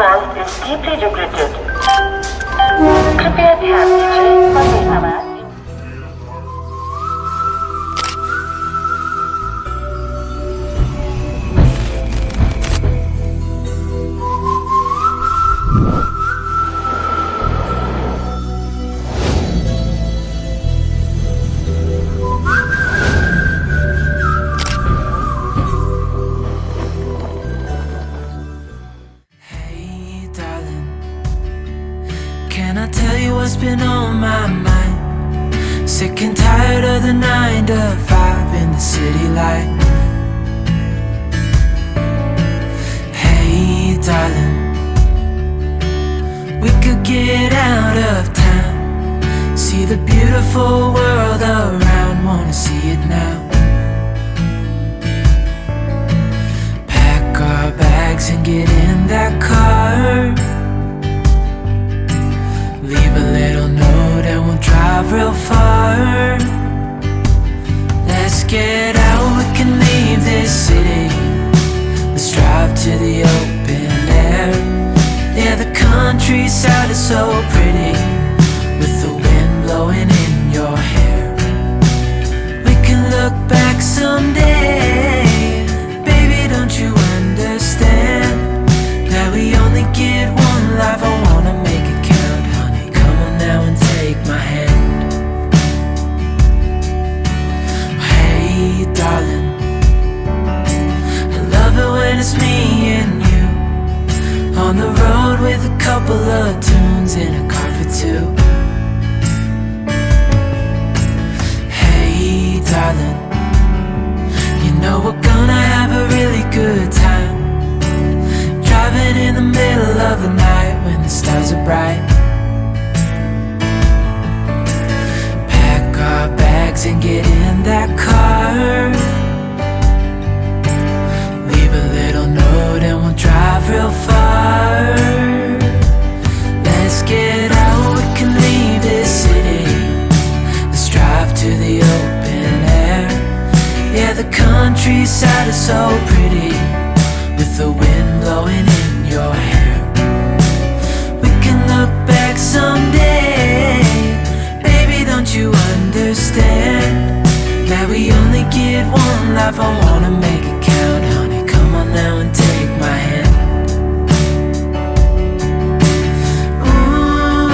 call is deeply regretted. कृपया ध्यान दीजिए Vande Mataram. Can I tell you what's been on my mind? Sick and tired of the 9 to 5 in the city life. Hey darling, we could get out of town, see the beautiful world around, wanna see it now. Pack our bags and get in that car, leave a little note and we'll drive real far. Let's get out, we can leave this city. Let's drive to the open air. Yeah, the countryside is so pretty, with the wind blowing in your hair. We can look back someday. Baby, don't you understand that we only get one life? I wanna make it count. Now and take my hand. Hey darling, I love it when it's me and you, on the road with a couple of tunes in a car for two. Hey darling, you know we're gonna have a really good time, driving in the middle of the night when the stars are bright. And get in that car, leave a little note and we'll drive real far. Let's get out, we can leave this city. Let's drive to the open air. Yeah, the countryside is so pretty, with the wind blowing in your hair. We can look back someday. Baby, don't you understand that we only get one life? I wanna make it count, honey. Come on now and take my hand. Ooh,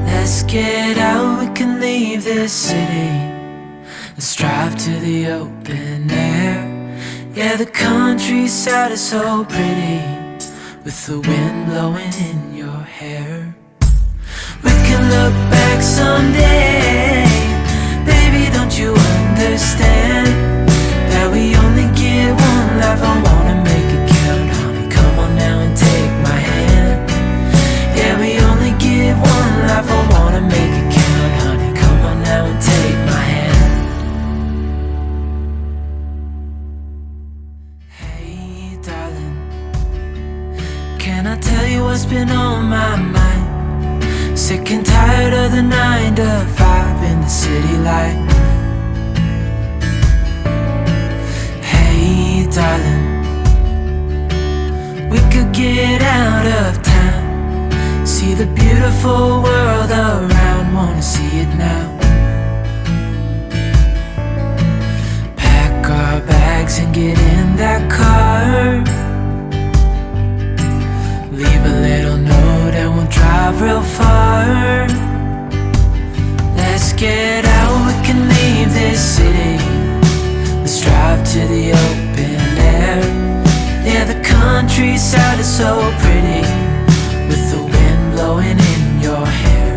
let's get out, we can leave this city. Let's drive to the open air. Yeah, the countryside is so pretty, with the wind blowing in your hair. We can look back someday. Baby, don't you understand that we only get one life? I wanna make it count, honey. Come on now and take my hand. Yeah, we only get one life. I wanna make it count, honey. Come on now and take my hand. Can I tell you what's been on my mind? Sick and tired of the 9 to 5 in the city life. Hey darling, we could get out of town, see the beautiful world around, wanna see it now. Pack our bags and get in that car, leave a little note and we'll drive real far. Let's get out, we can leave this city. Let's drive to the open air. Yeah, the countryside is so pretty, with the wind blowing in your hair.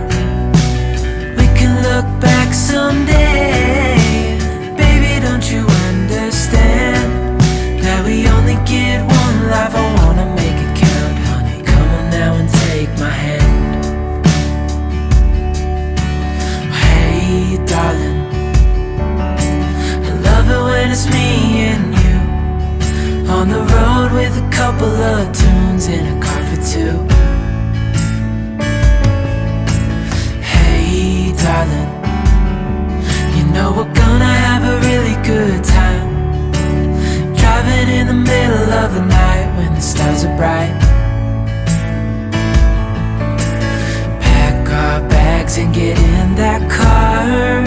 We can look back someday. Baby, don't you understand that we only get one life? I wanna make it count, honey. Come on now and take my hand. Hey darling, I love it when it's me and you, on the road with a couple of tunes in a car for two. Hey darling, know we're gonna have a really good time, driving in the middle of the night when the stars are bright. Pack our bags and get in that car,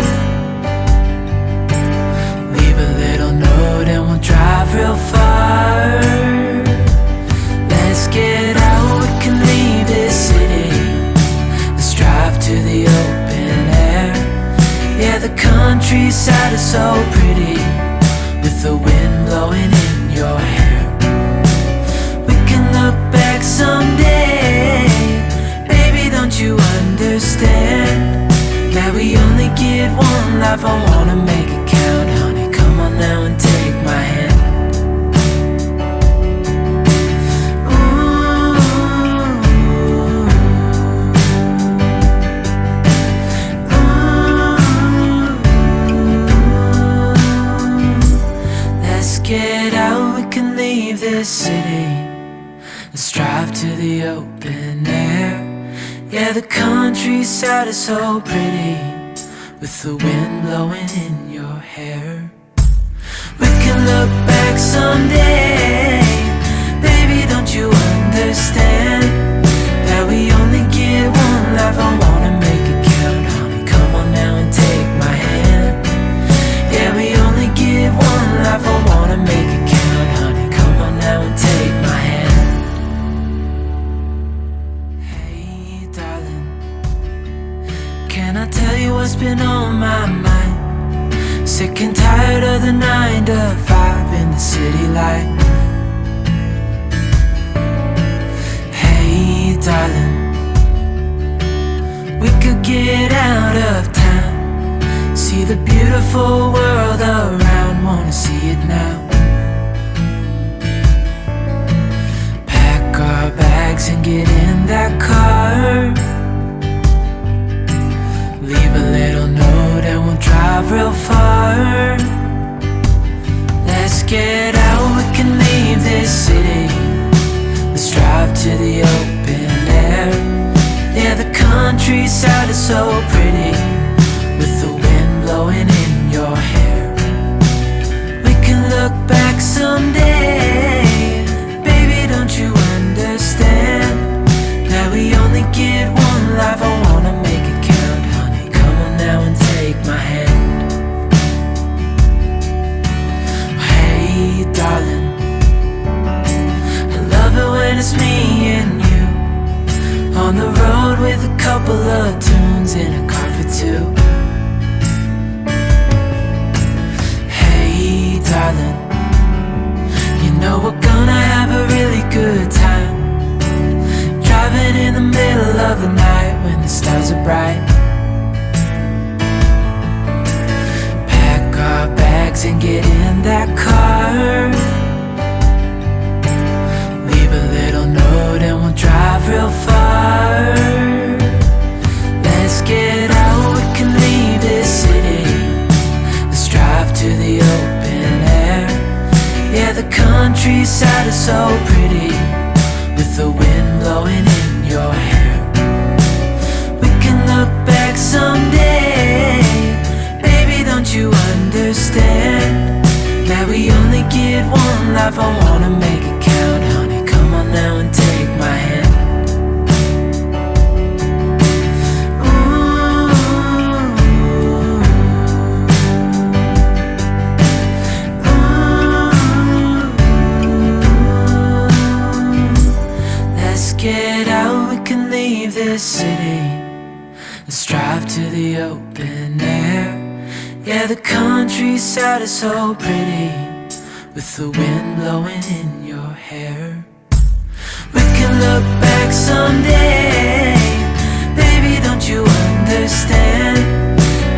leave a little note and we'll drive real far. Let's get out, we can leave this city. Let's drive to the open air. Yeah, the countryside is so pretty, with the wind blowing in your hair. We can look back someday, baby, don't you understand that we only get one life? I wanna make it count, honey, come on now and take my hand. Get out, we can leave this city. Let's drive to the open air. Yeah, the countryside is so pretty, with the wind blowing in your hair. We can look back someday, baby, don't you understand that we only get one life? I wanna make it count, honey, come on now and take my hand. Yeah, we only get one life, I wanna make it count, honey, come on now and take my hand. Hey, darling, can I tell you what's been on my mind? Sick and tired of the 9 to 5 in the city life. Hey, darling, we could get out of town, see the beautiful world around, wanna see it now. Pack our bags and get in that car, leave a little note and we'll drive real far. Let's get out, we can leave this city. Let's drive to the open air. Yeah, the countryside is so pretty, with the wind blowing in your hair. We can look back someday, baby, don't you understand that we only get one life? I wanna make it count, honey, come on now and take my hand. Hey, darling, I love it when it's me and you, on the road with a couple of tunes in a car for two. Darling, you know we're gonna have a really good time, driving in the middle of the night when the stars are bright. Pack our bags and get in that car, leave a little note and we'll drive real far. Let's get out, we can leave this city. Let's drive to the open air. Yeah, the countryside is so pretty, with the wind blowing in your hair. We can look back someday, baby, don't you understand that we only get one life? I wanna make it count, honey, come on now and take my hand. Get out, we can leave this city. Let's drive to the open air. Yeah, the countryside is so pretty, with the wind blowing in your hair. We can look back someday, baby, don't you understand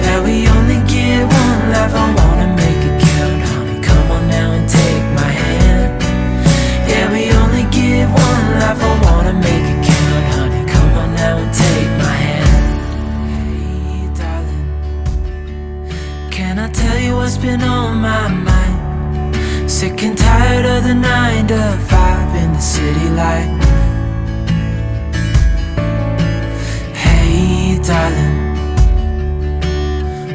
that we only get one life? I wanna make it count, honey, come on now and take my hand. Yeah, we only get one life, I wanna make it count, honey, come on now and take my hand. Hey, darling, can I tell you what's been on my mind? Sick and tired of the 9 to 5 in the city life. Hey, darling,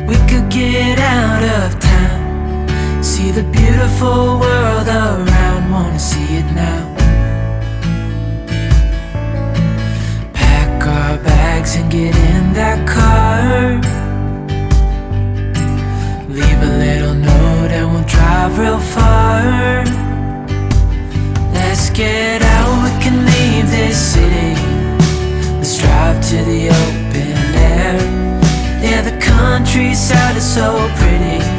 we could get out out of town. See the beautiful world around, wanna see it now. Pack our bags and get in that car. Leave a little note and we'll drive real far. Let's get out, we can leave this city. Let's drive to the open air. Yeah, the countryside is so pretty.